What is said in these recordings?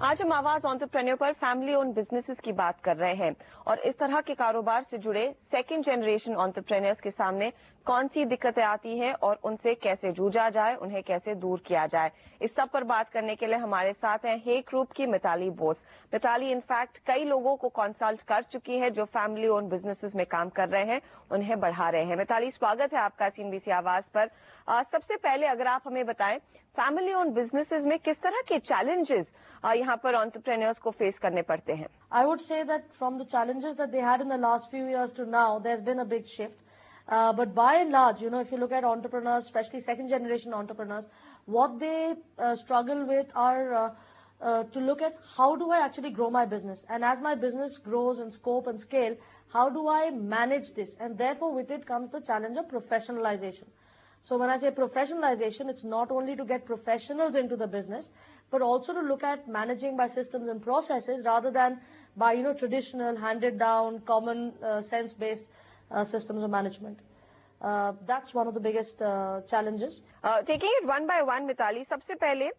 आज हम आवाज एंटरप्रेन्योर पर फैमिली ओन बिजनेसेस की बात कर रहे हैं और इस तरह के कारोबार से जुड़े सेकंड जनरेशन एंटरप्रेन्योर्स के सामने कौन सी दिक्कतें आती हैं और उनसे कैसे जूझा जाए, उन्हें कैसे दूर किया जाए। इस सब पर बात करने के लिए हमारे साथ हैं हे ग्रुप की मिताली बोस। मिताली इनफैक्ट कई लोगों को कंसल्ट कर चुकी है जो फैमिली ओन बिजनेसेस में काम कर रहे हैं, उन्हें बढ़ा रहे हैं। मिताली, स्वागत है आपका सीएनबीसी आवाज पर। सबसे पहले अगर आप हमें बताएं, फैमिली ओन बिजनेसेस में किस तरह के चैलेंजेस यहाँ पर एंटरप्रेन्योर्स को फेस करने पड़ते हैं? I would say that from the challenges that they had in the last few years to now, there's been a big shift. But by and large, if you look at entrepreneurs, especially second generation entrepreneurs, what they struggle with are to look at how do I actually grow my business? And as my business grows in scope and scale, how do I manage this? And therefore with it comes the challenge of professionalization. So when I say professionalization, it's not only to get professionals into the business, but also to look at managing by systems and processes rather than by, traditional, handed down, common sense-based systems of management. That's one of the biggest challenges. Taking it one by one, Mitali, सबसे पहले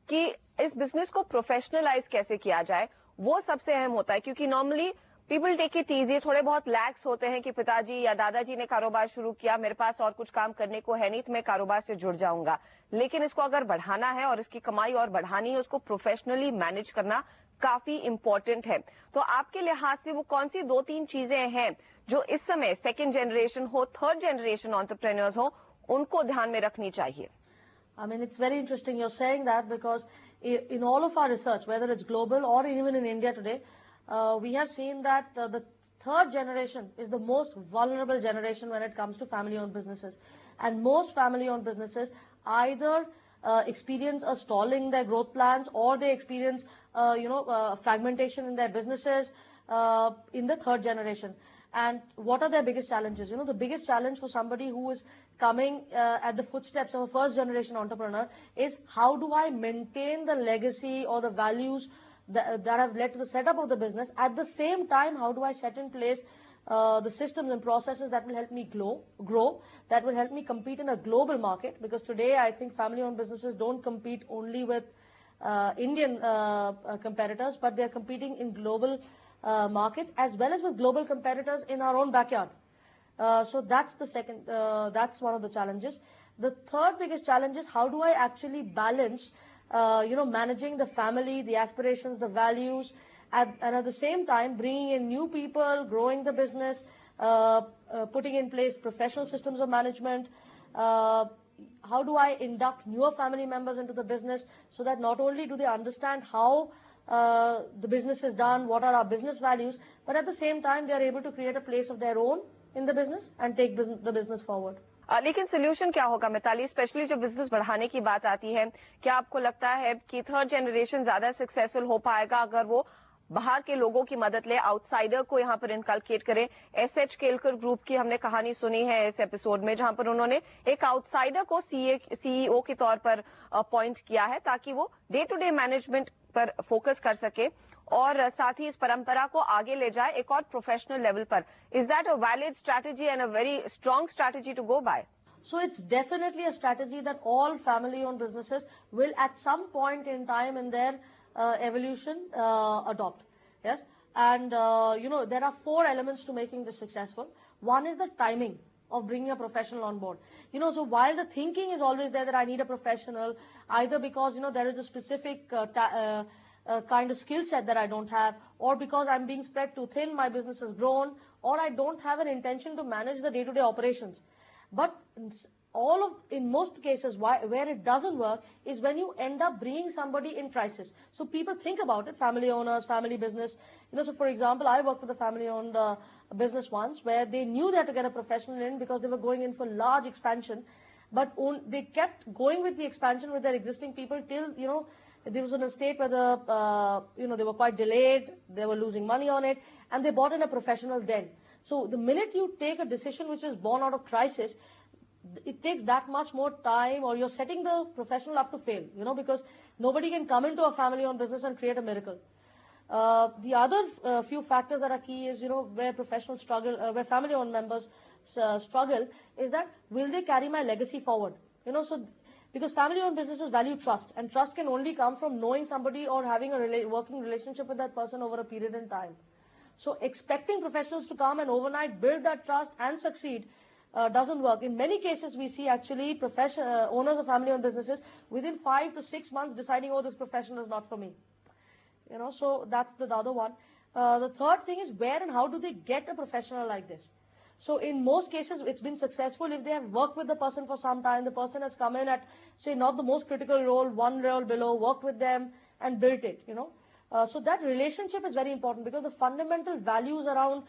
कि इस business को professionalise कैसे किया जाए वो सबसे अहम होता है, क्योंकि normally people take it easy, थोड़े बहुत लैक्स होते हैं कि पिताजी या दादाजी ने कारोबार शुरू किया, मेरे पास और कुछ काम करने को है नहीं तो मैं कारोबार से जुड़ जाऊंगा। लेकिन इसको अगर बढ़ाना है और इसकी कमाई और बढ़ानी है, उसको प्रोफेशनली मैनेज करना काफी इंपॉर्टेंट है। तो आपके लिहाज से वो कौन सी दो तीन चीजें हैं जो इस समय सेकेंड जनरेशन हो, थर्ड जनरेशन एंटरप्रेन्योर्स हो, उनको ध्यान में रखनी चाहिए? I mean, it's very interesting you're saying that, because in all of our research, whether it's global or even in India today, we have seen that the third generation is the most vulnerable generation when it comes to family-owned businesses. And most family-owned businesses either experience a stalling in their growth plans, or they experience, fragmentation in their businesses in the third generation. And what are their biggest challenges? The biggest challenge for somebody who is coming at the footsteps of a first generation entrepreneur is, how do I maintain the legacy or the values that have led to the setup of the business? At the same time, how do I set in place the systems and processes that will help me grow, that will help me compete in a global market? Because today, I think family-owned businesses don't compete only with Indian competitors, but they're competing in global markets as well as with global competitors in our own backyard. So that's the second, that's one of the challenges. The third biggest challenge is, how do I actually balance managing the family, the aspirations, the values, and at the same time bringing in new people, growing the business, putting in place professional systems of management. How do I induct newer family members into the business so that not only do they understand how the business is done, what are our business values, but at the same time they are able to create a place of their own in the business and take the business forward. लेकिन solution क्या होगा Mitali, specially जब business बढ़ाने की बात आती है? क्या आपको लगता है कि थर्ड जनरेशन ज्यादा सक्सेसफुल हो पाएगा अगर वो बाहर के लोगों की मदद ले, आउटसाइडर को यहाँ पर इनकलकेट करे? एसएच केलकर ग्रुप की हमने कहानी सुनी है इस एपिसोड में, जहां पर उन्होंने एक आउटसाइडर को सीईओ के तौर पर अपॉइंट किया है ताकि वो डे टू डे मैनेजमेंट पर फोकस कर सके और साथ ही इस परंपरा को आगे ले जाए एक और प्रोफेशनल लेवल पर। Is that a valid strategy and a very strong strategy to go by? So it's definitely a strategy that all family-owned businesses will at some point in time in their evolution adopt. Yes, and there are four elements to making this successful. One is the timing of bringing a professional on board. So while the thinking is always there that I need a professional, either because there is a specific kind of skill set that I don't have, or because I'm being spread too thin, my business has grown, or I don't have an intention to manage the day-to-day operations. But in most cases, where it doesn't work is when you end up bringing somebody in crisis. So people think about it, family owners, family business. So for example, I worked with a family-owned business once where they knew they had to get a professional in because they were going in for large expansion. But they kept going with the expansion with their existing people till, there was in a state where they were quite delayed, they were losing money on it, and they brought in a professional then. So the minute you take a decision which is born out of crisis, it takes that much more time, or you're setting the professional up to fail, because nobody can come into a family-owned business and create a miracle. The other few factors that are key is, where professionals struggle, where family-owned members struggle, is that will they carry my legacy forward? So Because family-owned businesses value trust, and trust can only come from knowing somebody or having a working relationship with that person over a period in time. So expecting professionals to come and overnight build that trust and succeed doesn't work. In many cases, we see actually owners of family-owned businesses within 5 to 6 months deciding, oh, this profession is not for me. So that's the other one. The third thing is, where and how do they get a professional like this? So in most cases, it's been successful if they have worked with the person for some time. The person has come in at, say, not the most critical role, one role below, worked with them and built it, So that relationship is very important, because the fundamental values around,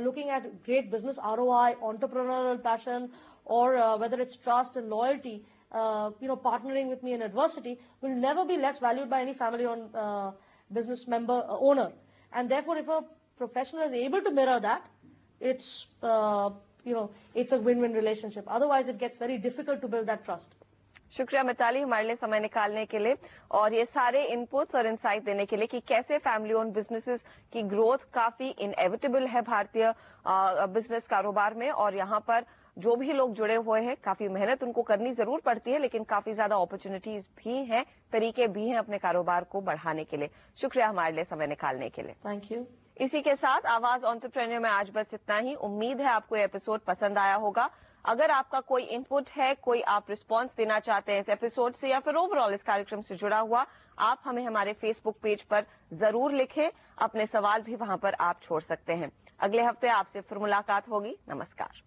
looking at great business ROI, entrepreneurial passion, or whether it's trust and loyalty, partnering with me in adversity, will never be less valued by any family-owned business owner. And therefore, if a professional is able to mirror that, it's it's a win-win relationship. Otherwise, it gets very difficult to build that trust. शुक्रिया मिताली, हमारे लिए समय निकालने के लिए और ये सारे इनपुट्स और इनसाइट देने के लिए कि कैसे फैमिली ओन बिजनेसेस की ग्रोथ काफी इनएविटेबल है भारतीय बिजनेस कारोबार में, और यहाँ पर जो भी लोग जुड़े हुए हैं काफी मेहनत उनको करनी जरूर पड़ती है, लेकिन काफी ज्यादा अपॉर्चुनिटीज भी हैं, तरीके भी हैं अपने कारोबार को बढ़ाने के लिए। शुक्रिया हमारे लिए समय निकालने के लिए। Thank you. इसी के साथ आवाज एंटरप्रेन्योर में आज बस इतना ही। उम्मीद है आपको ये एपिसोड पसंद आया होगा। अगर आपका कोई इनपुट है, कोई आप रिस्पांस देना चाहते हैं इस एपिसोड से या फिर ओवरऑल इस कार्यक्रम से जुड़ा हुआ, आप हमें हमारे फेसबुक पेज पर जरूर लिखें। अपने सवाल भी वहां पर आप छोड़ सकते हैं। अगले हफ्ते आपसे फिर मुलाकात होगी। नमस्कार।